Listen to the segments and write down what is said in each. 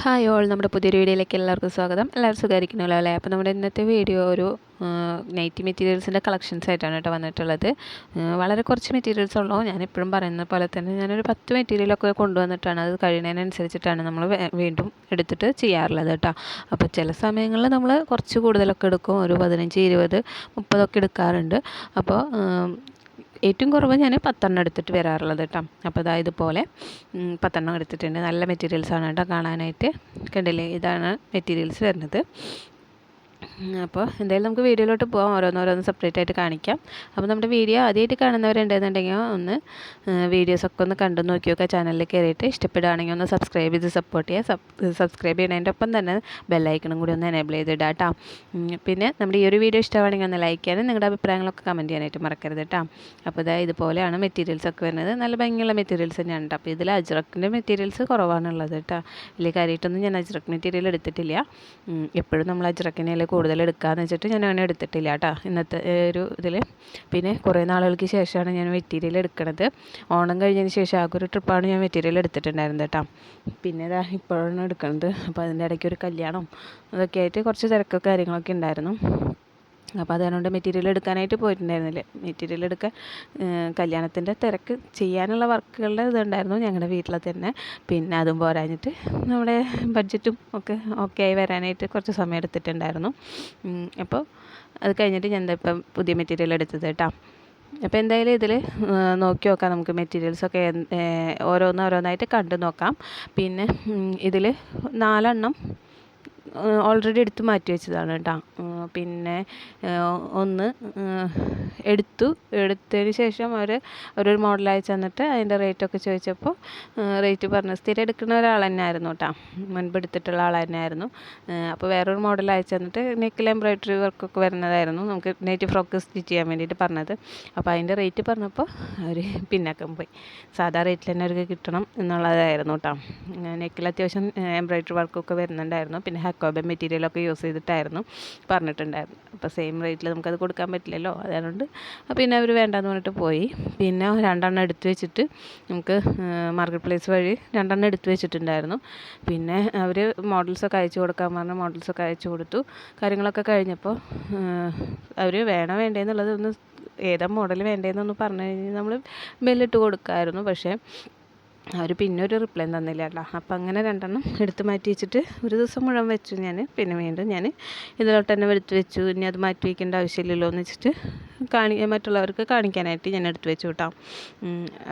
Hi all, നമ്മുടെ പുതിയൊരു വീഡിയോയിലേക്ക് എല്ലാവർക്കും സ്വാഗതം. എല്ലാവരും സുഖമായിരിക്കണമല്ലോ അല്ലേ? അപ്പോൾ നമ്മുടെ ഇന്നത്തെ വീഡിയോ ഒരു നൈറ്റി മെറ്റീരിയൽസിൻ്റെ കളക്ഷൻസ് ആയിട്ടാണ് കേട്ടോ വന്നിട്ടുള്ളത്. വളരെ കുറച്ച് മെറ്റീരിയൽസ് ഉള്ളൂ. ഞാനെപ്പോഴും പറയുന്ന പോലെ തന്നെ ഞാനൊരു 10 മെറ്റീരിയലൊക്കെ കൊണ്ടുവന്നിട്ടാണ് അത് കഴിയുന്നതിനനുസരിച്ചിട്ടാണ് നമ്മൾ വീണ്ടും എടുത്തിട്ട് ചെയ്യാറുള്ളത് കേട്ടോ. അപ്പോൾ ചില സമയങ്ങളിൽ നമ്മൾ കുറച്ച് കൂടുതലൊക്കെ എടുക്കും, ഒരു 15, 20, 30 ഒക്കെ എടുക്കാറുണ്ട്. അപ്പോൾ ഏറ്റവും കുറവ് ഞാൻ 10 എടുത്തിട്ട് വരാറുള്ളത് കേട്ടോ. അപ്പോൾ അതാ ഇതുപോലെ 10 എടുത്തിട്ടുണ്ട്. നല്ല മെറ്റീരിയൽസാണ് കേട്ടോ കാണാനായിട്ട്. കണ്ടില്ലേ, ഇതാണ് മെറ്റീരിയൽസ് വരുന്നത്. അപ്പോൾ എന്തായാലും നമുക്ക് വീഡിയോയിലോട്ട് പോകാം. ഓരോന്നോരോന്ന് സെപ്പറേറ്റ് ആയിട്ട് കാണിക്കാം. അപ്പോൾ നമ്മുടെ വീഡിയോ ആദ്യമായിട്ട് കാണുന്നവരുണ്ടെന്നുണ്ടെങ്കിൽ ഒന്ന് വീഡിയോസൊക്കെ ഒന്ന് കണ്ടു നോക്കി നോക്കുക. ചാനലിൽ കയറിയിട്ട് ഇഷ്ടപ്പെടുകയാണെങ്കിൽ ഒന്ന് സബ്സ്ക്രൈബ് ചെയ്ത് സപ്പോർട്ട് ചെയ്യുക. സബ്സ്ക്രൈബ് ചെയ്യുന്നതിൻ്റെ ഒപ്പം തന്നെ ബെല്ലൈക്കണും കൂടി ഒന്ന് എനേബിൾ ചെയ്തിടാം കേട്ടോ. പിന്നെ നമ്മുടെ ഈ ഒരു വീഡിയോ ഇഷ്ടമാണെങ്കിൽ ഒന്ന് ലൈക്ക് ചെയ്യാനും നിങ്ങളുടെ അഭിപ്രായങ്ങളൊക്കെ കമൻറ്റ് ചെയ്യാനായിട്ട് മറക്കരുത് കേട്ടോ. അപ്പോൾ ഇതുപോലെയാണ് മെറ്റീരിയൽസൊക്കെ വരുന്നത്. നല്ല ഭംഗിയുള്ള മെറ്റീരിയൽസ് തന്നെയാണ് കേട്ടോ. അപ്പോൾ ഇതിൽ അജ്രക്കിൻ്റെ മെറ്റീരിയൽസ് കുറവാണുള്ളത് കേട്ടോ. വലിയ കാര്യമായിട്ടൊന്നും ഞാൻ അജ്രക്ക് മെറ്റീരിയൽ എടുത്തിട്ടില്ല. എപ്പോഴും നമ്മൾ അജ്രക്കിനെ കൂടുതൽ എടുക്കാമെന്ന് വെച്ചിട്ട് ഞാൻ അങ്ങനെ എടുത്തിട്ടില്ല കേട്ടോ ഇന്നത്തെ ഒരു ഇതിൽ. പിന്നെ കുറേ നാളുകൾക്ക് ശേഷമാണ് ഞാൻ മെറ്റീരിയൽ എടുക്കുന്നത്. ഓണം കഴിഞ്ഞതിന് ശേഷം ആകെ ഒരു ട്രിപ്പാണ് ഞാൻ മെറ്റീരിയൽ എടുത്തിട്ടുണ്ടായിരുന്നത് കേട്ടോ. പിന്നെ ഇപ്പോഴാണ് എടുക്കുന്നത്. അപ്പോൾ അതിൻ്റെ ഇടയ്ക്ക് ഒരു കല്യാണം അതൊക്കെ ആയിട്ട് കുറച്ച് തിരക്കൊക്കെ കാര്യങ്ങളൊക്കെ ഉണ്ടായിരുന്നു. അപ്പോൾ അതുകൊണ്ട് മെറ്റീരിയൽ എടുക്കാനായിട്ട് പോയിട്ടുണ്ടായിരുന്നില്ല. മെറ്റീരിയൽ എടുക്കാൻ കല്യാണത്തിൻ്റെ തിരക്ക് ചെയ്യാനുള്ള വർക്കുകളുടെ ഇതുണ്ടായിരുന്നു ഞങ്ങളുടെ വീട്ടിൽ തന്നെ. പിന്നെ അതും പോരാഞ്ഞിട്ട് നമ്മുടെ ബഡ്ജറ്റും ഒക്കെ ആയി വരാനായിട്ട് കുറച്ച് സമയം എടുത്തിട്ടുണ്ടായിരുന്നു. അപ്പോൾ അത് കഴിഞ്ഞിട്ട് ഞാൻ ഇപ്പം പുതിയ മെറ്റീരിയൽ എടുത്തത് കേട്ടോ. അപ്പോൾ എന്തായാലും ഇതിൽ നോക്കി നോക്കാം നമുക്ക് മെറ്റീരിയൽസൊക്കെ ഓരോന്നായിട്ട് കണ്ടു നോക്കാം. പിന്നെ ഇതിൽ 4 ഓൾറെഡി എടുത്ത് മാറ്റി വെച്ചതാണ് കേട്ടോ. പിന്നെ ഒന്ന് എടുത്തതിന് ശേഷം ഒരു മോഡൽ അയച്ചു തന്നിട്ട് അതിൻ്റെ റേറ്റൊക്കെ ചോദിച്ചപ്പോൾ റേറ്റ് പറഞ്ഞു. സ്ഥിരം എടുക്കുന്ന ഒരാൾ തന്നെയായിരുന്നു കേട്ടോ, മുൻപ് എടുത്തിട്ടുള്ള ആൾ തന്നെയായിരുന്നു. അപ്പോൾ വേറൊരു മോഡൽ അയച്ചു തന്നിട്ട് നെക്കിൽ എംബ്രോയ്ഡറി വർക്കൊക്കെ വരുന്നതായിരുന്നു നമുക്ക് നെറ്റ് ഫ്രോക്ക് സ്റ്റിച്ച് ചെയ്യാൻ വേണ്ടിയിട്ട് പറഞ്ഞത്. അപ്പോൾ അതിൻ്റെ റേറ്റ് പറഞ്ഞപ്പോൾ അവർ പിന്നാക്കം പോയി. സാധാ റേറ്റിൽ തന്നെ അവർക്ക് കിട്ടണം എന്നുള്ളതായിരുന്നു കേട്ടോ. നെക്കിൽ അത്യാവശ്യം എംബ്രോയ്ഡറി വർക്കൊക്കെ വരുന്നുണ്ടായിരുന്നു. പിന്നെ ഹക്കോബ മെറ്റീരിയലൊക്കെ യൂസ് ചെയ്തിട്ടായിരുന്നു പറഞ്ഞിട്ടുണ്ടായിരുന്നു. അപ്പോൾ സെയിം റേറ്റിൽ നമുക്കത് കൊടുക്കാൻ പറ്റില്ലല്ലോ, അതുകൊണ്ട് പിന്നെ അവർ വേണ്ടാന്ന് പറഞ്ഞിട്ട് പോയി. പിന്നെ 2 എടുത്ത് വെച്ചിട്ട് നമുക്ക് മാർക്കറ്റ് പ്ലേസ് വഴി 2 എടുത്ത് വെച്ചിട്ടുണ്ടായിരുന്നു. പിന്നെ അവർ മോഡൽസൊക്കെ അയച്ചു കൊടുക്കാൻ പറഞ്ഞ് മോഡൽസൊക്കെ അയച്ചു കൊടുത്തു. കാര്യങ്ങളൊക്കെ കഴിഞ്ഞപ്പോൾ അവർ വേണ്ടേന്നുള്ളത് ഒന്ന് ഏതാ മോഡൽ വേണ്ടതെന്നൊന്ന് പറഞ്ഞു കഴിഞ്ഞാൽ നമ്മൾ ബെല്ലിട്ട് കൊടുക്കാമായിരുന്നു. പക്ഷേ അവർ പിന്നെ ഒരു റിപ്ലൈ തന്നില്ല കേട്ടോ. അപ്പം അങ്ങനെ 2 എടുത്ത് മാറ്റി വെച്ചിട്ട് ഒരു ദിവസം മുഴുവൻ വെച്ചു ഞാൻ. പിന്നെ വീണ്ടും ഞാൻ ഇതിലോട്ട് തന്നെ എടുത്ത് വെച്ചു. ഇനി അത് മാറ്റി വയ്ക്കേണ്ട ആവശ്യമില്ലല്ലോ എന്ന് വെച്ചിട്ട് മറ്റുള്ളവർക്ക് കാണിക്കാനായിട്ട് ഞാൻ എടുത്ത് വെച്ചു കേട്ടോ.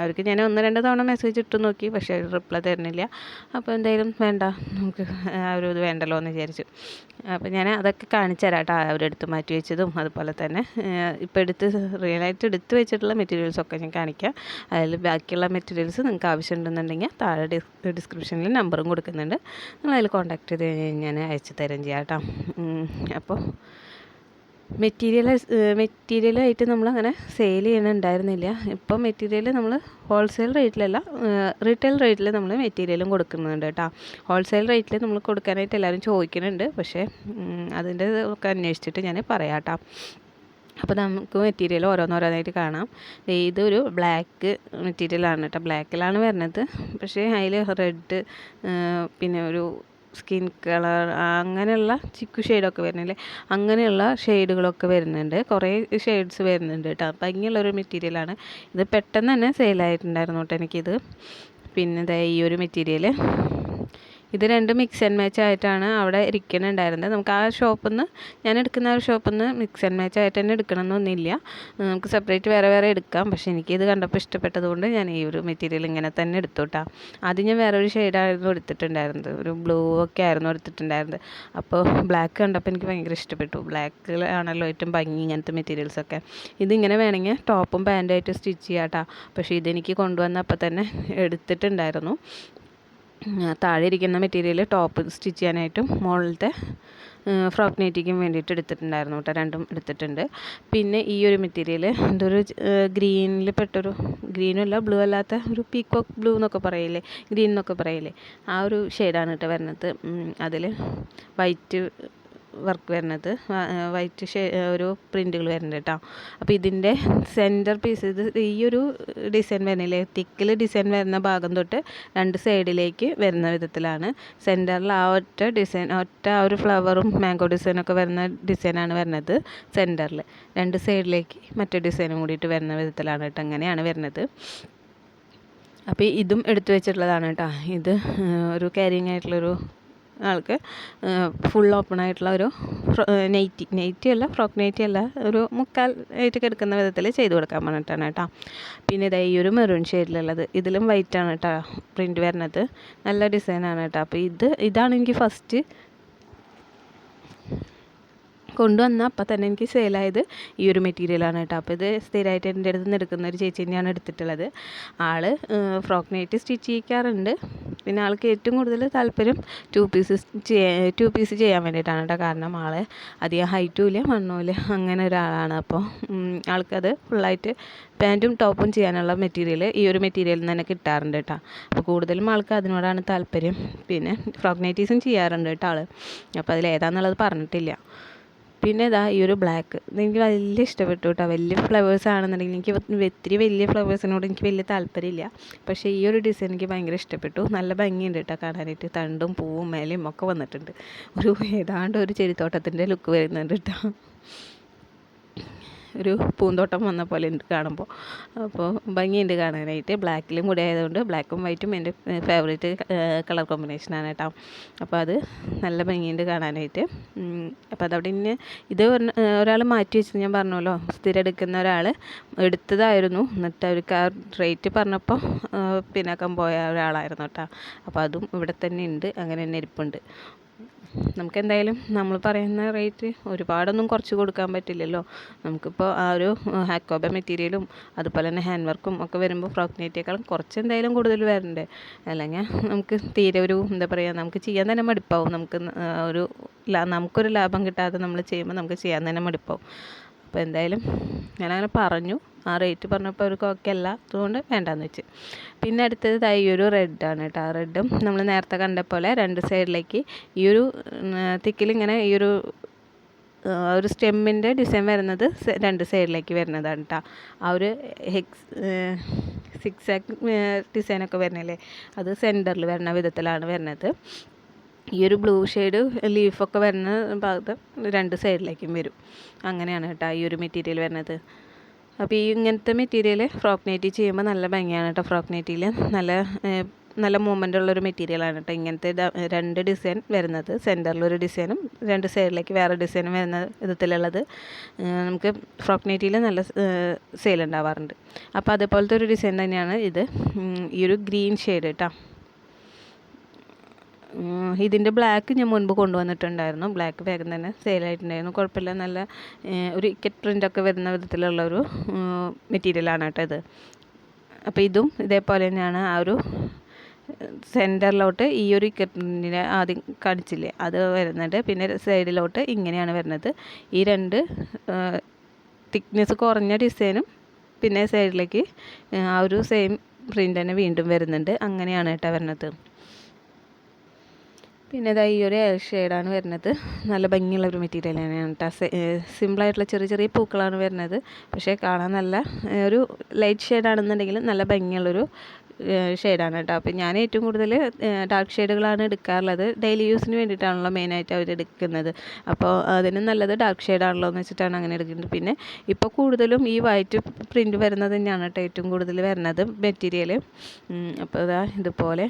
അവർക്ക് ഞാൻ 1-2 തവണ മെസ്സേജ് ഇട്ട് നോക്കി, പക്ഷേ അവർ റിപ്ലൈ തരുന്നില്ല. അപ്പോൾ എന്തായാലും വേണ്ട, നമുക്ക് ഇത് വേണ്ടല്ലോ എന്ന് വിചാരിച്ചു. അപ്പോൾ ഞാൻ അതൊക്കെ കാണിച്ചു തരാം കേട്ടോ. അവരെടുത്ത് മാറ്റി വെച്ചതും അതുപോലെ തന്നെ ഇപ്പോൾ റിയലായിട്ട് എടുത്ത് വെച്ചിട്ടുള്ള മെറ്റീരിയൽസൊക്കെ ഞാൻ കാണിക്കാം. അതിൽ ബാക്കിയുള്ള മെറ്റീരിയൽസ് നിങ്ങൾക്ക് ആവശ്യമുണ്ടെന്നുണ്ടെങ്കിൽ താഴെ ഡിസ്ക്രിപ്ഷനിൽ നമ്പറും കൊടുക്കുന്നുണ്ട്. നിങ്ങളതിൽ കോൺടാക്ട് ചെയ്ത് ഞാൻ അയച്ചു തരാം ചെയ്യാം കേട്ടോ. അപ്പോൾ മെറ്റീരിയലായിട്ട് നമ്മളങ്ങനെ സെയിൽ ചെയ്യണുണ്ടായിരുന്നില്ല. ഇപ്പം മെറ്റീരിയൽ നമ്മൾ ഹോൾസെയിൽ റേറ്റിലല്ല, റീറ്റെയിൽ റേറ്റിൽ നമ്മൾ മെറ്റീരിയലും കൊടുക്കുന്നുണ്ട് കേട്ടോ. ഹോൾസെയിൽ റേറ്റിൽ നമ്മൾ കൊടുക്കാനായിട്ട് എല്ലാവരും ചോദിക്കുന്നുണ്ട്. പക്ഷേ അതിൻ്റെ ഒക്കെ അന്വേഷിച്ചിട്ട് ഞാൻ പറയാം കേട്ടോ. അപ്പോൾ നമുക്ക് മെറ്റീരിയൽ ഓരോന്നായിട്ട് കാണാം. ഇതൊരു ബ്ലാക്ക് മെറ്റീരിയലാണ് കേട്ടോ. ബ്ലാക്കിലാണ് വരുന്നത്. പക്ഷേ അതിൽ റെഡ്, പിന്നെ ഒരു സ്കിൻ കളർ, അങ്ങനെയുള്ള ചിക്കു ഷെയ്ഡൊക്കെ വരുന്നില്ലേ, അങ്ങനെയുള്ള ഷെയ്ഡുകളൊക്കെ വരുന്നുണ്ട്. കുറേ ഷെയ്ഡ്സ് വരുന്നുണ്ട് കേട്ടോ. ഭംഗിയുള്ളൊരു മെറ്റീരിയലാണ്. ഇത് പെട്ടെന്ന് തന്നെ സെയിലായിട്ടുണ്ടായിരുന്നു കേട്ടോ എനിക്കിത്. പിന്നെ ഈ ഒരു മെറ്റീരിയൽ, ഇത് 2 മിക്സ് ആൻഡ് മാച്ച് ആയിട്ടാണ് അവിടെ ഇരിക്കുന്നുണ്ടായിരുന്നത്. നമുക്ക് ആ ഷോപ്പിൽ നിന്ന്, ഞാൻ എടുക്കുന്ന ആ ഷോപ്പിൽ നിന്ന് മിക്സ് ആൻഡ് മാച്ച് ആയിട്ട് തന്നെ എടുക്കണമെന്നൊന്നുമില്ല. നമുക്ക് സെപ്പറേറ്റ് വേറെ എടുക്കാം. പക്ഷേ എനിക്കിത് കണ്ടപ്പോൾ ഇഷ്ടപ്പെട്ടതുകൊണ്ട് ഞാൻ ഈ ഒരു മെറ്റീരിയൽ ഇങ്ങനെ തന്നെ എടുത്തു കേട്ടോ. ആദ്യം ഞാൻ വേറൊരു ഷെയ്ഡായിരുന്നു എടുത്തിട്ടുണ്ടായിരുന്നത്, ഒരു ബ്ലൂ ഒക്കെ ആയിരുന്നു എടുത്തിട്ടുണ്ടായിരുന്നത്. അപ്പോൾ ബ്ലാക്ക് കണ്ടപ്പോൾ എനിക്ക് ഭയങ്കര ഇഷ്ടപ്പെട്ടു. ബ്ലാക്കിലാണല്ലോ ഏറ്റവും ഭംഗി ഇങ്ങനത്തെ മെറ്റീരിയൽസൊക്കെ. ഇതിങ്ങനെ വേണമെങ്കിൽ ടോപ്പും പാൻറ്റായിട്ട് സ്റ്റിച്ച് ചെയ്യാം കേട്ടോ. പക്ഷേ ഇതെനിക്ക് കൊണ്ടുവന്നപ്പോൾ തന്നെ എടുത്തിട്ടുണ്ടായിരുന്നു. താഴെ ഇരിക്കുന്ന മെറ്റീരിയൽ ടോപ്പ് സ്റ്റിച്ച് ചെയ്യാനായിട്ടും മുകളിലത്തെ ഫ്രോക്ക് നെറ്റിക്കും വേണ്ടിയിട്ട് എടുത്തിട്ടുണ്ടായിരുന്നു കേട്ടോ. 2 എടുത്തിട്ടുണ്ട്. പിന്നെ ഈ ഒരു മെറ്റീരിയൽ എന്തൊരു ഗ്രീനിൽ പെട്ടൊരു, ഗ്രീനും അല്ല ബ്ലൂ അല്ലാത്ത ഒരു പീക്കോക്ക് ബ്ലൂ എന്നൊക്കെ പറയില്ലേ, ഗ്രീൻ എന്നൊക്കെ പറയില്ലേ, ആ ഒരു ഷെയ്ഡാണ് കേട്ടോ വരുന്നത്. അതിൽ വർക്ക് വരുന്നത്, വൈറ്റ് ഒരു പ്രിൻറ്റുകൾ വരുന്നുണ്ട് കേട്ടോ. അപ്പോൾ ഇതിൻ്റെ സെൻറ്റർ പീസ് ഇത് ഈ ഒരു ഡിസൈൻ വരുന്നില്ലേ, തിക്കിൽ ഡിസൈൻ വരുന്ന ഭാഗം തൊട്ട് 2 സൈഡിലേക്ക് വരുന്ന വിധത്തിലാണ് സെൻറ്ററിൽ ആ ഒറ്റ ആ ഒരു ഫ്ലവറും മാംഗോ ഡിസൈനൊക്കെ വരുന്ന ഡിസൈനാണ് വരുന്നത്. സെൻറ്ററിൽ 2 സൈഡിലേക്ക് മറ്റേ ഡിസൈനും കൂടിയിട്ട് വരുന്ന വിധത്തിലാണ് കേട്ടോ, അങ്ങനെയാണ് വരുന്നത്. അപ്പോൾ ഇതും എടുത്തു വെച്ചിട്ടുള്ളതാണ് കേട്ടോ. ഇത് ഒരു ആയിട്ടുള്ളൊരു ആൾക്ക് ഫുൾ ഓപ്പൺ ആയിട്ടുള്ള ഒരു നെയ്റ്റി അല്ല, ഫ്രോക്ക് നെയ്റ്റി അല്ല, ഒരു മുക്കാൽ ആയിട്ട് കിടക്കുന്ന വിധത്തിൽ ചെയ്ത് കൊടുക്കാൻ പറഞ്ഞിട്ടാണ് കേട്ടോ. പിന്നെ ഇതാ ഈ ഒരു മെറൂൺ ഷെയ്ഡിലുള്ളത്, ഇതിലും വൈറ്റാണ് കേട്ടോ പ്രിൻറ്റ് വരുന്നത്, നല്ല ഡിസൈനാണ് കേട്ടോ. അപ്പോൾ ഇതാണ് എനിക്ക് ഫസ്റ്റ് കൊണ്ടുവന്ന അപ്പം തന്നെ എനിക്ക് സെയിലായത് ഈ ഒരു മെറ്റീരിയലാണ് കേട്ടോ. അപ്പോൾ ഇത് സ്ഥിരമായിട്ട് എൻ്റെ അടുത്ത് നിന്ന് എടുക്കുന്ന ഒരു ചേച്ചി തന്നെയാണ് എടുത്തിട്ടുള്ളത്. ആൾ ഫ്രോക്ക് നൈറ്റ് സ്റ്റിച്ച് ചെയ്യിക്കാറുണ്ട്. പിന്നെ ആൾക്ക് ഏറ്റവും കൂടുതൽ താല്പര്യം 2 പീസ് ചെയ്യാൻ വേണ്ടിയിട്ടാണ് കേട്ടോ. കാരണം ആൾ അധികം ഹൈറ്റും ഇല്ല മണ്ണും ഇല്ല, അങ്ങനെ ഒരാളാണ്. അപ്പോൾ ആൾക്കത് ഫുള്ളായിട്ട് പാൻറ്റും ടോപ്പും ചെയ്യാനുള്ള മെറ്റീരിയൽ ഈ ഒരു മെറ്റീരിയലിൽ നിന്ന് തന്നെ കിട്ടാറുണ്ട് കേട്ടോ. അപ്പോൾ കൂടുതലും ആൾക്ക് അതിനോടാണ് താല്പര്യം. പിന്നെ ഫ്രോക്ക് നൈറ്റീസും ചെയ്യാറുണ്ട് കേട്ടോ ആൾ. അപ്പോൾ അതിലേതാണെന്നുള്ളത് പറഞ്ഞിട്ടില്ല. പിന്നെ ഇതാ ഈ ഒരു ബ്ലാക്ക് എനിക്ക് വലിയ ഇഷ്ടപ്പെട്ടു കേട്ടോ. വലിയ ഫ്ലവേഴ്സ് ആണെന്നുണ്ടെങ്കിൽ എനിക്ക് ഇത്തിരി വലിയ ഫ്ലവേഴ്സിനോട് എനിക്ക് വലിയ താല്പര്യമില്ല. പക്ഷേ ഈ ഒരു ഡിസൈൻ എനിക്ക് ഭയങ്കര ഇഷ്ടപ്പെട്ടു. നല്ല ഭംഗിയുണ്ട് കേട്ടോ കാണാനായിട്ട്. തണ്ടും പൂവും മേലയും ഒക്കെ വന്നിട്ടുണ്ട്. ഏതാണ്ട് ഒരു ചെടിത്തോട്ടത്തിൻ്റെ ലുക്ക് വരുന്നുണ്ട് കേട്ടോ. ഒരു പൂന്തോട്ടം വന്ന പോലെ ഉണ്ട് കാണുമ്പോൾ. അപ്പോൾ ഭംഗിയുണ്ട് കാണാനായിട്ട്. ബ്ലാക്കിലും കൂടെ ആയതുകൊണ്ട് ബ്ലാക്കും വൈറ്റും എൻ്റെ ഫേവറേറ്റ് കളർ കോമ്പിനേഷനാണ് കേട്ടോ. അപ്പോൾ അത് നല്ല ഭംഗിയുണ്ട് കാണാനായിട്ട്. അപ്പോൾ അതവിടെ ഇന്ന് ഇത് ഒരാൾ മാറ്റി വെച്ചത് ഞാൻ പറഞ്ഞല്ലോ, സ്ഥിരം എടുക്കുന്ന ഒരാൾ എടുത്തതായിരുന്നു. എന്നിട്ട് അവർക്ക് ആ റേറ്റ് പറഞ്ഞപ്പോൾ പിന്നാക്കം പോയ ഒരാളായിരുന്നു കേട്ടോ. അപ്പോൾ അതും ഇവിടെ തന്നെ ഉണ്ട്, അങ്ങനെ തന്നെ ഇരിപ്പുണ്ട്. നമുക്കെന്തായാലും നമ്മൾ പറയുന്ന റേറ്റ് ഒരുപാടൊന്നും കുറച്ച് കൊടുക്കാൻ പറ്റില്ലല്ലോ. നമുക്കിപ്പോൾ ആ ഒരു ഹാക്കോബ മെറ്റീരിയലും അതുപോലെ തന്നെ ഹാൻഡ് വർക്കും ഒക്കെ വരുമ്പോൾ ഫ്രോക്ക് നെറ്റിയേക്കാളും കുറച്ച് എന്തായാലും കൂടുതൽ വരണ്ടേ. അല്ലെങ്കിൽ നമുക്ക് തീരെ ഒരു എന്താ പറയുക, നമുക്ക് ചെയ്യാൻ തന്നെ മടുപ്പാവും. നമുക്കൊരു ലാഭം കിട്ടാതെ നമ്മൾ ചെയ്യുമ്പോൾ നമുക്ക് ചെയ്യാൻ തന്നെ മടുപ്പാവും. അപ്പോൾ എന്തായാലും ഞാനങ്ങനെ പറഞ്ഞു. ആ റേറ്റ് പറഞ്ഞപ്പോൾ അവർക്ക് ഓക്കെ അല്ല, അതുകൊണ്ട് വേണ്ടാന്ന് വെച്ച്. പിന്നെ അടുത്തത് ഈ ഒരു റെഡാണ് കേട്ടോ. ആ റെഡും നമ്മൾ നേരത്തെ കണ്ട പോലെ 2 സൈഡിലേക്ക് ഈ ഒരു തിക്കിലിങ്ങനെ ഈ ഒരു സ്റ്റെമ്മിൻ്റെ ഡിസൈൻ വരുന്നത് 2 സൈഡിലേക്ക് വരുന്നതാണ് കേട്ടോ. ആ ഒരു സിക്സാക്ക് ഡിസൈനൊക്കെ വരുന്നില്ലേ, അത് സെൻറ്ററിൽ വരുന്ന വിധത്തിലാണ് വരുന്നത്. ഈ ഒരു ബ്ലൂ ഷെയ്ഡ് ലീഫൊക്കെ വരുന്ന ഭാഗത്ത് 2 സൈഡിലേക്കും വരും. അങ്ങനെയാണ് കേട്ടോ ഈ ഒരു മെറ്റീരിയൽ വരുന്നത്. അപ്പോൾ ഇങ്ങനത്തെ മെറ്റീരിയൽ ഫ്രോക്ക് നൈറ്റി ചെയ്യുമ്പോൾ നല്ല ഭംഗിയാണ് കേട്ടോ. ഫ്രോക്ക് നൈറ്റിയിൽ നല്ല മൂവ്മെൻ്റ് ഉള്ളൊരു മെറ്റീരിയലാണ് കേട്ടോ. ഇങ്ങനത്തെ 2 ഡിസൈൻ വരുന്നത്, സെൻറ്ററിലൊരു ഡിസൈനും 2 സൈഡിലേക്ക് വേറെ ഡിസൈനും വരുന്ന വിധത്തിലുള്ളത് നമുക്ക് ഫ്രോക്ക് നൈറ്റിയിൽ നല്ല സെയിൽ ഉണ്ടാവാറുണ്ട്. അപ്പോൾ അതുപോലത്തെ ഒരു ഡിസൈൻ തന്നെയാണ് ഇത്. ഈ ഒരു ഗ്രീൻ ഷെയ്ഡ് കേട്ടോ. ഇതിൻ്റെ ബ്ലാക്ക് ഞാൻ മുൻപ് കൊണ്ടുവന്നിട്ടുണ്ടായിരുന്നു. ബ്ലാക്ക് വേഗം തന്നെ സെയിലായിട്ടുണ്ടായിരുന്നു. കുഴപ്പമില്ല, നല്ല ഒരു ഇക്കറ്റ് പ്രിൻ്റൊക്കെ വരുന്ന വിധത്തിലുള്ളൊരു മെറ്റീരിയലാണ് കേട്ടോ ഇത്. അപ്പോൾ ഇതും ഇതേപോലെ തന്നെയാണ്. ആ ഒരു സെൻറ്ററിലോട്ട് ഈ ഒരു ഇക്കറ്റ് പ്രിൻറ്റിനെ ആദ്യം കാണിച്ചില്ലേ, അത് വരുന്നുണ്ട്. പിന്നെ സൈഡിലോട്ട് ഇങ്ങനെയാണ് വരുന്നത്. ഈ 2 തിക്നെസ് കുറഞ്ഞ ഡിസൈനും പിന്നെ സൈഡിലേക്ക് ആ ഒരു സെയിം പ്രിൻ്റ് തന്നെ വീണ്ടും വരുന്നുണ്ട്. അങ്ങനെയാണ് കേട്ടോ വരുന്നത്. പിന്നെ ഇതാ ഈ ഒരു ഷെയ്ഡാണ് വരുന്നത്. നല്ല ഭംഗിയുള്ളൊരു മെറ്റീരിയൽ തന്നെയാണ് കേട്ടോ. സിമ്പിളായിട്ടുള്ള ചെറിയ ചെറിയ പൂക്കളാണ് വരുന്നത്. പക്ഷേ കാണാൻ നല്ല ഒരു ലൈറ്റ് ഷെയ്ഡാണെന്നുണ്ടെങ്കിൽ നല്ല ഭംഗിയുള്ളൊരു ഷെയ്ഡാണ് കേട്ടോ. അപ്പോൾ ഞാൻ ഏറ്റവും കൂടുതൽ ഡാർക്ക് ഷെയ്ഡുകളാണ് എടുക്കാറുള്ളത്. ഡെയിലി യൂസിന് വേണ്ടിയിട്ടാണല്ലോ മെയിനായിട്ട് അവർ എടുക്കുന്നത്. അപ്പോൾ അതിന് നല്ലത് ഡാർക്ക് ഷെയ്ഡാണല്ലോ എന്ന് വെച്ചിട്ടാണ് അങ്ങനെ എടുക്കുന്നത്. പിന്നെ ഇപ്പോൾ കൂടുതലും ഈ വൈറ്റ് പ്രിൻറ്റ് വരുന്നത് തന്നെയാണ് കേട്ടോ ഏറ്റവും കൂടുതൽ വരുന്നത് മെറ്റീരിയൽ. അപ്പോൾ ഇതാ ഇതുപോലെ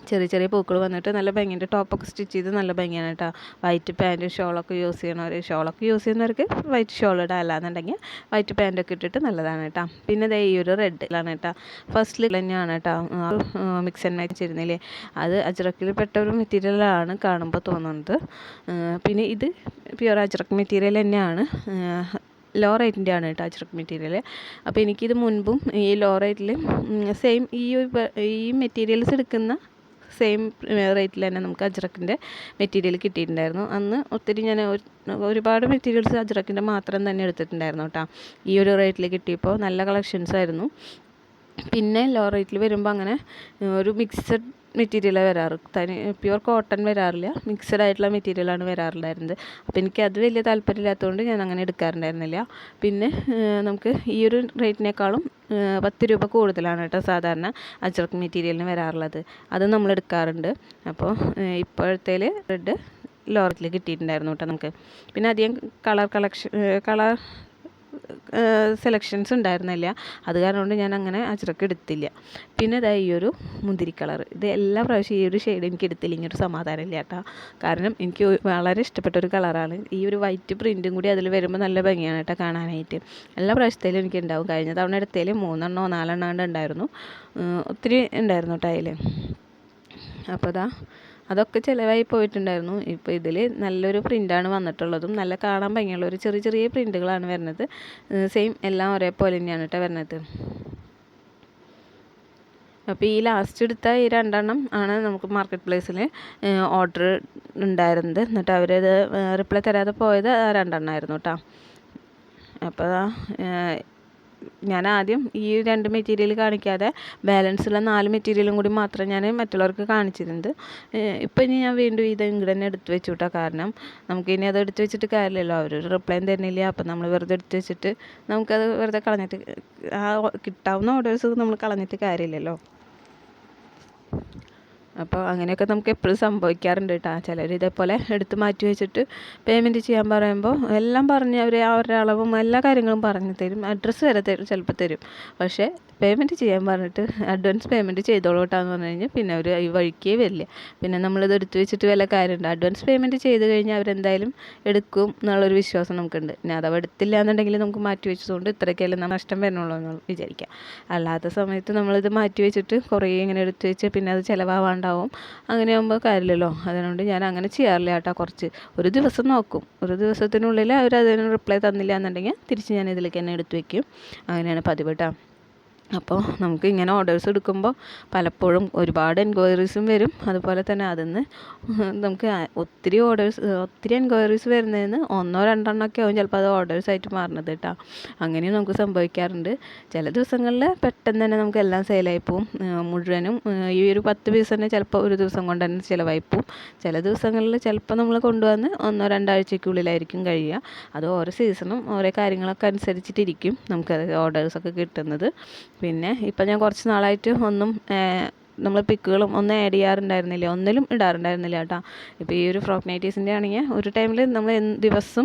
ചെറിയ ചെറിയ പൂക്കൾ വന്നിട്ട് നല്ല ഭംഗിയുണ്ട്. ടോപ്പൊക്കെ സ്റ്റിച്ച് ചെയ്ത് നല്ല ഭംഗിയാണ് കേട്ടോ. വൈറ്റ് പാൻറ്റും ഷോളൊക്കെ യൂസ് ചെയ്യുന്നവർക്ക് വൈറ്റ് ഷോൾ ഇടാം, അല്ലാന്നുണ്ടെങ്കിൽ വൈറ്റ് പാൻറ്റൊക്കെ ഇട്ടിട്ട് നല്ലതാണ് കേട്ടോ. പിന്നെ ഇതേ ഈ ഒരു റെഡിലാണ് കേട്ടോ. ഫസ്റ്റിൽ തന്നെയാണ് കേട്ടോ മിക്സ് ആൻഡ് മാച്ച് ചെയ്യുന്നില്ലേ, അത് അജ്രക്കിൽ പെട്ട ഒരു മെറ്റീരിയലാണ് കാണുമ്പോൾ തോന്നുന്നത്. പിന്നെ ഇത് പ്യുവർ അജ്രക്ക് മെറ്റീരിയൽ തന്നെയാണ്. ലോ റേറ്റിൻ്റെ ആണ് കേട്ടോ അജ്രക്ക് മെറ്റീരിയൽ. അപ്പോൾ എനിക്കിത് മുൻപും ഈ ലോ റേറ്റിൽ സെയിം ഈ മെറ്റീരിയൽസ് എടുക്കുന്ന സെയിം റേറ്റിൽ തന്നെ നമുക്ക് അജ്രക്കിൻ്റെ മെറ്റീരിയൽ കിട്ടിയിട്ടുണ്ടായിരുന്നു. അന്ന് ഒത്തിരി ഞാൻ ഒരുപാട് മെറ്റീരിയൽസ് അജ്രക്കിൻ്റെ മാത്രം തന്നെ എടുത്തിട്ടുണ്ടായിരുന്നു കേട്ടോ. ഈ ഒരു റേറ്റിൽ കിട്ടിയപ്പോൾ നല്ല കളക്ഷൻസ് ആയിരുന്നു. പിന്നെ ലോ റേറ്റിൽ വരുമ്പോൾ അങ്ങനെ ഒരു മിക്സഡ് മെറ്റീരിയലാണ് വരാറ്, പ്യുവർ കോട്ടൺ വരാറില്ല, മിക്സഡ് ആയിട്ടുള്ള മെറ്റീരിയലാണ് വരാറുണ്ടായിരുന്നത്. അപ്പോൾ എനിക്കത് വലിയ താല്പര്യമില്ലാത്തതുകൊണ്ട് ഞാൻ അങ്ങനെ എടുക്കാറുണ്ടായിരുന്നില്ല. പിന്നെ നമുക്ക് ഈ ഒരു റേറ്റിനേക്കാളും 10 രൂപ കൂടുതലാണ് കേട്ടോ സാധാരണ അജ്രക്ക് മെറ്റീരിയലിന് വരാറുള്ളത്, അത് നമ്മൾ എടുക്കാറുണ്ട്. അപ്പോൾ ഇപ്പോഴത്തേൽ റെഡ് ലോറത്തിൽ കിട്ടിയിട്ടുണ്ടായിരുന്നു കേട്ടോ നമുക്ക്. പിന്നെ അധികം കളർ സെലക്ഷൻസ് ഉണ്ടായിരുന്നില്ല, അത് കാരണം കൊണ്ട് ഞാൻ അങ്ങനെ അജ്രക്ക് എടുത്തില്ല. പിന്നെ ഇതാ ഈ ഒരു മുന്തിരി കളർ, ഇത് എല്ലാ പ്രാവശ്യം ഈ ഒരു ഷെയ്ഡ് എനിക്ക് എടുത്തില്ലെങ്കിൽ ഒരു സമാധാനം ഇല്ല കേട്ടോ. കാരണം എനിക്ക് വളരെ ഇഷ്ടപ്പെട്ട ഒരു കളറാണ്. ഈ ഒരു വൈറ്റ് പ്രിൻറ്റും കൂടി അതിൽ വരുമ്പോൾ നല്ല ഭംഗിയാണ് കേട്ടോ കാണാനായിട്ട്. എല്ലാ പ്രാവശ്യത്തേലും എനിക്ക് ഉണ്ടാവും. കഴിഞ്ഞ തവണ എടുത്തതിൽ 3 4 ഉണ്ടായിരുന്നു, ഒത്തിരി ഉണ്ടായിരുന്നു കേട്ടോ അതിൽ. അപ്പോൾ അതൊക്കെ ചിലവായി പോയിട്ടുണ്ടായിരുന്നു. ഇപ്പോൾ ഇതിൽ നല്ലൊരു പ്രിൻ്റാണ് വന്നിട്ടുള്ളതും നല്ല കാണാൻ ഭംഗിയുള്ള ഒരു ചെറിയ ചെറിയ പ്രിൻ്റുകളാണ് വരുന്നത്. സെയിം എല്ലാം ഒരേപോലെ തന്നെയാണ് കേട്ടോ വരുന്നത്. അപ്പോൾ ഈ ലാസ്റ്റ് എടുത്ത ഈ 2 ആണ് നമുക്ക് മാർക്കറ്റ് പ്ലേസിൽ ഓർഡർ ഉണ്ടായിരുന്നത്. എന്നിട്ട് അവരത് റിപ്ലൈ തരാതെ പോയത് 2 ആയിരുന്നു കേട്ടോ. അപ്പോൾ ഞാൻ ആദ്യം ഈ 2 മെറ്റീരിയൽ കാണിക്കാതെ ബാലൻസുള്ള 4 മെറ്റീരിയലും കൂടി മാത്രം ഞാൻ മറ്റുള്ളവർക്ക് കാണിച്ചിരുന്നത്. ഇപ്പം ഇനി ഞാൻ വീണ്ടും ഇത് ഇങ്ങോട്ട് തന്നെ എടുത്ത് വെച്ചു കേട്ടോ. കാരണം നമുക്കിനി അത് എടുത്ത് വെച്ചിട്ട് കാര്യമില്ലല്ലോ, അവരൊരു റിപ്ലൈയും തരുന്നില്ല. അപ്പം നമ്മൾ വെറുതെ എടുത്ത് വെച്ചിട്ട് നമുക്കത് വെറുതെ കളഞ്ഞിട്ട് കിട്ടാവുന്ന ഓർഡേഴ്സ് നമ്മൾ കളഞ്ഞിട്ട് കാര്യമില്ലല്ലോ. അപ്പോൾ അങ്ങനെയൊക്കെ നമുക്ക് എപ്പോഴും സംഭവിക്കാറുണ്ട് കേട്ടോ. ചിലർ ഇതേപോലെ എടുത്ത് മാറ്റി വെച്ചിട്ട് പേയ്മെൻറ്റ് ചെയ്യാൻ പറയുമ്പോൾ എല്ലാം പറഞ്ഞ് അവർ അവരുടെ അളവും എല്ലാ കാര്യങ്ങളും പറഞ്ഞു തരും, അഡ്രസ്സ് വരെ തരും, ചിലപ്പോൾ തരും. പക്ഷേ പേയ്മെൻറ്റ് ചെയ്യാൻ പറഞ്ഞിട്ട് അഡ്വാൻസ് പേയ്മെൻറ്റ് ചെയ്തോളൂ കേട്ടോ പറഞ്ഞു കഴിഞ്ഞാൽ പിന്നെ അവർ ഈ വഴിക്കേ വരില്ല. പിന്നെ നമ്മളിത് എടുത്ത് വെച്ചിട്ട് വല്ല കാര്യമുണ്ട്. അഡ്വാൻസ് പേയ്മെൻറ്റ് ചെയ്ത് കഴിഞ്ഞാൽ അവരെന്തായാലും എടുക്കും എന്നുള്ളൊരു വിശ്വാസം നമുക്കുണ്ട്. ഇനി അഥവാ എടുത്തില്ല എന്നുണ്ടെങ്കിൽ നമുക്ക് മാറ്റി വെച്ചതുകൊണ്ട് ഇത്രയ്ക്കല്ലേ നമ്മൾ നഷ്ടം വരണുള്ളൂ എന്ന് വിചാരിക്കാം. അല്ലാത്ത സമയത്ത് നമ്മളിത് മാറ്റി വെച്ചിട്ട് കുറേ ഇങ്ങനെ എടുത്ത് വെച്ച് പിന്നെ അത് ചിലവാണ്ടാവും, അങ്ങനെ ആകുമ്പോൾ കാര്യമില്ലല്ലോ. അതുകൊണ്ട് ഞാൻ അങ്ങനെ ചെയ്യാറില്ല കേട്ടോ. ഒരു ദിവസം നോക്കും, ഒരു ദിവസത്തിനുള്ളിൽ അവർ അതിന് റിപ്ലൈ തന്നില്ല എന്നുണ്ടെങ്കിൽ തിരിച്ച് ഞാൻ ഇതിലേക്ക് തന്നെ എടുത്ത് വയ്ക്കും. അങ്ങനെയാണ് പതിവ് കേട്ടോ. അപ്പോൾ നമുക്ക് ഇങ്ങനെ ഓർഡേഴ്സ് എടുക്കുമ്പോൾ പലപ്പോഴും ഒരുപാട് എൻക്വയറീസും വരും. അതുപോലെ തന്നെ അതിൽ നിന്ന് നമുക്ക് ഒത്തിരി എൻക്വയറീസ് വരുന്നതിന് 1 2 ഒക്കെ ആവും ചിലപ്പോൾ അത് ഓർഡേഴ്സായിട്ട് മാറുന്നത് കേട്ടോ. അങ്ങനെയും നമുക്ക് സംഭവിക്കാറുണ്ട്. ചില ദിവസങ്ങളിൽ പെട്ടെന്ന് തന്നെ നമുക്ക് എല്ലാം സെയിലായി പോവും. മുഴുവനും ഈ ഒരു 10 പീസ് തന്നെ ചിലപ്പോൾ ഒരു ദിവസം കൊണ്ട് തന്നെ ചിലവായി പോവും. ചില ദിവസങ്ങളിൽ ചിലപ്പോൾ നമ്മൾ കൊണ്ടുവന്ന് 1 2 ആഴ്ചയ്ക്കുള്ളിലായിരിക്കും കഴിയുക. അത് ഓരോ സീസണും ഓരോ കാര്യങ്ങളൊക്കെ അനുസരിച്ചിട്ടിരിക്കും നമുക്കത് ഓർഡേഴ്സൊക്കെ കിട്ടുന്നത്. പിന്നെ ഇപ്പം ഞാൻ കുറച്ച് നാളായിട്ട് നമ്മൾ പിക്കുകളും ഒന്നും ആഡ് ചെയ്യാറുണ്ടായിരുന്നില്ല, ഒന്നിലും ഇടാറുണ്ടായിരുന്നില്ല കേട്ടോ. ഇപ്പോൾ ഈ ഒരു ഫ്രോക്ക് നൈറ്റീസിൻ്റെ ആണെങ്കിൽ ഒരു ടൈമിൽ നമ്മൾ ദിവസം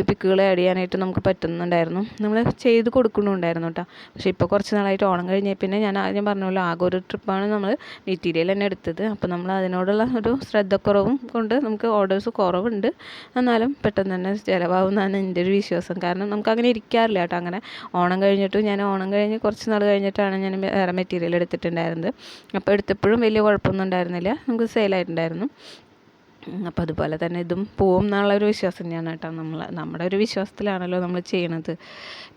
പിക്കുകൾ ആഡ് ചെയ്യാനായിട്ട് നമുക്ക് പറ്റുന്നുണ്ടായിരുന്നു, നമ്മൾ ചെയ്ത് കൊടുക്കുന്നുണ്ടായിരുന്നു കേട്ടോ. പക്ഷേ ഇപ്പോൾ കുറച്ച് നാളായിട്ട് ഓണം കഴിഞ്ഞ പിന്നെ ഞാൻ ആദ്യം പറഞ്ഞല്ലോ ആകെ ഒരു ട്രിപ്പാണ് നമ്മൾ മെറ്റീരിയൽ തന്നെ എടുത്തത്. അപ്പോൾ നമ്മൾ അതിനോടുള്ള ഒരു ശ്രദ്ധക്കുറവും കൊണ്ട് നമുക്ക് ഓർഡേഴ്സ് കുറവുണ്ട്. എന്നാലും പെട്ടെന്ന് തന്നെ ചിലവാകുന്നതാണ് എൻ്റെ ഒരു വിശ്വാസം. കാരണം നമുക്ക് അങ്ങനെ ഇരിക്കാറില്ല കേട്ടോ. അങ്ങനെ ഓണം കഴിഞ്ഞ് കുറച്ച് നാൾ കഴിഞ്ഞിട്ടാണ് ഞാൻ വേറെ മെറ്റീരിയൽ എടുത്തിട്ടുണ്ടായിരുന്നത്. അപ്പോൾ എടുത്തപ്പോഴും വലിയ കുഴപ്പമൊന്നും ഉണ്ടായിരുന്നില്ല, നമുക്ക് സെയിലായിട്ടുണ്ടായിരുന്നു. അപ്പോൾ അതുപോലെ തന്നെ ഇതും പോവും എന്നുള്ളൊരു വിശ്വാസം തന്നെയാണ് കേട്ടോ. നമ്മുടെ ഒരു വിശ്വാസത്തിലാണല്ലോ നമ്മൾ ചെയ്യണത്.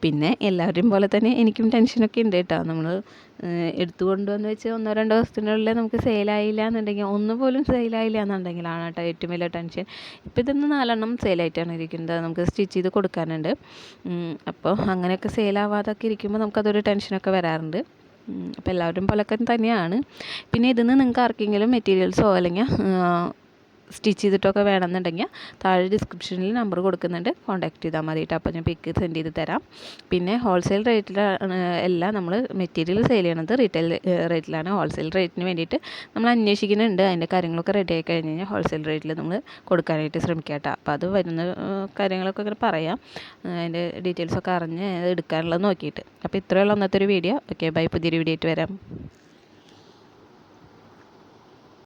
പിന്നെ എല്ലാവരും പോലെ തന്നെ എനിക്കും ടെൻഷനൊക്കെ ഉണ്ട് കേട്ടോ. നമ്മൾ എടുത്തു കൊണ്ടുവന്ന് വെച്ച് 1 2 ദിവസത്തിനുള്ളിൽ നമുക്ക് സെയിലായില്ല എന്നുണ്ടെങ്കിൽ, ഒന്നുപോലും സെയിലായില്ല എന്നുണ്ടെങ്കിലാണ് കേട്ടോ ഏറ്റവും വലിയ ടെൻഷൻ. ഇപ്പോൾ ഇതൊന്ന് 4 സെയിലായിട്ടാണ് ഇരിക്കുന്നത്, നമുക്ക് സ്റ്റിച്ച് ചെയ്ത് കൊടുക്കാനുണ്ട്. അപ്പോൾ അങ്ങനെയൊക്കെ സെയിലാവാതൊക്കെ ഇരിക്കുമ്പോൾ നമുക്കതൊരു ടെൻഷനൊക്കെ വരാറുണ്ട്. അപ്പോൾ എല്ലാവരും പോലൊക്കെ തന്നെയാണ്. പിന്നെ ഇതിന്ന് നിങ്ങൾക്ക് ആർക്കെങ്കിലും മെറ്റീരിയൽസോ അല്ലെങ്കിൽ സ്റ്റിച്ച് ചെയ്തിട്ടൊക്കെ വേണമെന്നുണ്ടെങ്കിൽ താഴെ ഡിസ്ക്രിപ്ഷനിൽ നമ്പർ കൊടുക്കുന്നുണ്ട്, കോൺടാക്ട് ചെയ്താൽ മതി കേട്ടോ. അപ്പോൾ ഞാൻ പിക്ക് സെൻഡ് ചെയ്ത് തരാം. പിന്നെ ഹോൾസെയിൽ റേറ്റിൽ എല്ലാം നമ്മൾ മെറ്റീരിയൽ സെയിൽ ചെയ്യണത് റീറ്റെയിൽ റേറ്റിലാണ്. ഹോൾസെയിൽ റേറ്റിന് വേണ്ടിയിട്ട് നമ്മൾ അന്വേഷിക്കുന്നുണ്ട്. അതിൻ്റെ കാര്യങ്ങളൊക്കെ റെഡി ആയി കഴിഞ്ഞ് കഴിഞ്ഞാൽ ഹോൾസെയിൽ റേറ്റിൽ നമ്മൾ കൊടുക്കാനായിട്ട് ശ്രമിക്കാം കേട്ടോ. അപ്പോൾ അത് വരുന്ന കാര്യങ്ങളൊക്കെ ഇങ്ങനെ പറയാം, അതിൻ്റെ ഡീറ്റെയിൽസൊക്കെ അറിഞ്ഞ് എടുക്കാനുള്ളത് നോക്കിയിട്ട്. അപ്പോൾ ഇത്രയുള്ള അന്നത്തെ ഒരു വീഡിയോ. Okay, bye. പുതിയൊരു വീഡിയോ ആയിട്ട് വരാം.